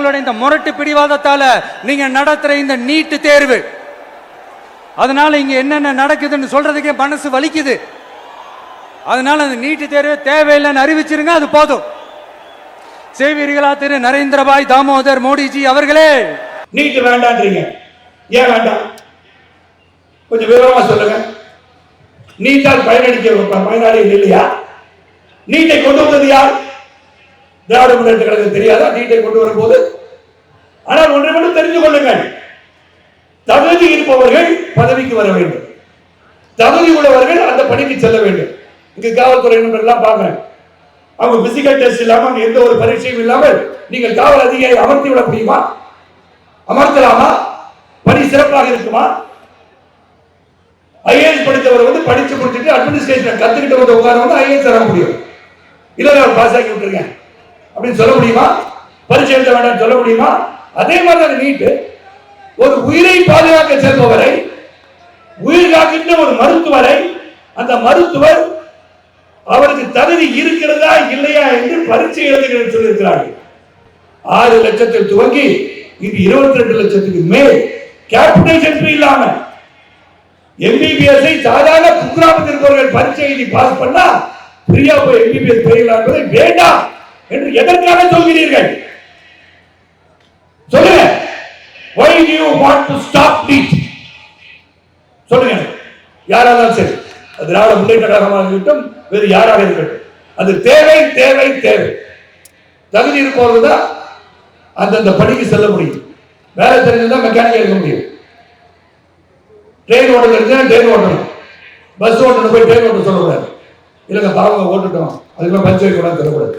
உங்களுடைய இந்த முரட்டு பிடிவாதத்தால நீங்க நடத்துற இந்த நீட்டு தேர்வு, அதனால இங்க என்னென்ன நடக்குதுன்னு சொல்றதுக்கே மனசு வலிக்குது. அதனால அந்த நீட்டு தேர்வு தேவையில்லைன்னு அறிவிச்சிருங்க, அது போதும். செய்வீர்களா திரு நரேந்திரபாய் தாமோதர் மோடிஜி அவர்களே? நீட்டு வேண்டான்றீங்க, ஏன் வேண்டாம் கொஞ்சம் விவரமா சொல்லுங்க. நீட்டால் பயனளிக்க பயனாளிகள் இல்லையா? நீட்டை கொண்டு வந்தது யார்? திராவிட முன்னேற்ற கழகம் தெரியாதா நீட்டை கொண்டு வரும்போது? ஆனால் ஒன்றை மட்டும் தெரிந்து கொள்ளுங்கள், தகுதி இருப்பவர்கள் பதவிக்கு வர வேண்டும், தகுதி உள்ளவர்கள் அந்த பணிக்கு செல்ல வேண்டும். இங்கு காவல்துறை எல்லாம் பார்க்கிறேன், அவங்க பிசிக்கல் டெஸ்ட் இல்லாம எந்த ஒரு பரீட்சையும் இல்லாமல் நீங்கள் காவல் அதிகாரி அமர்த்தி விட முடியுமா? அமர்த்தலாமா? பணி சிறப்பாக இருக்குமா? ஐஏஎஸ் படித்தவர் வந்து படிச்சு முடிச்சுட்டு அட்மினிஸ்ட்ரேஷன் கத்துக்கிட்டு வந்து உட்கார ஐஏஎஸ் தர முடியும். இல்ல நான் பாஸ் ஆகி விட்டுருக்கேன் அப்படின்னு சொல்ல முடியுமா? பரிசு எழுத வேண்டாம் சொல்ல முடியுமா? அதே மாதிரி நீட்டு ஒரு உயிரை பாதுகாக்க செல்பவரை, உயிர் காக்கின்ற ஒரு மருத்துவரை, அந்த மருத்துவர் அவருக்கு தகுதி இருக்கிறதா இல்லையா என்று பரீட்சை எழுதுகிறேன் சொல்லியிருக்கிறார்கள். 6 லட்சத்தில் துவங்கி இது 22 லட்சத்துக்கு மேல் கேபிடேஷன் ஃபீ இல்லாம எம்பிபிஎஸ் சாதாரண குக்கிராமத்தில் இருப்பவர்கள் பரீட்சை எழுதி பாஸ் பண்ணா ஃப்ரீயா போய் எம்பிபிஎஸ் பெறலாம் என்பதை வேண்டாம் என்று எதற்காக சொல்கிறீர்கள்? சொல்லுங்க. Why do you want to stop NEET? சொல்லுங்க. யாராலும் சரி, திராவிட முன்னேற்ற கழகமாக இருக்கட்டும், வேறு யாராக இருக்கட்டும், அது தேவை தேவை தேவை. தகுதி இருப்பவர்கள் தான் அந்தந்த பணிக்கு செல்ல முடியும். வேலை தெரிஞ்சுதான் மெக்கானிக் இருக்க முடியும். ட்ரெயின் ஓட்டணும் இருந்தா ட்ரெயின் ஓட்டணும், பஸ் ஓட்டணும் போய் ட்ரெயின் ஓட்ட சொல்லக்கூடாது. இல்லைங்க பாவங்க ஓட்டுட்டோம் அதுக்கெல்லாம் பரிசு வைக்க கூடாது சொல்லக்கூடாது.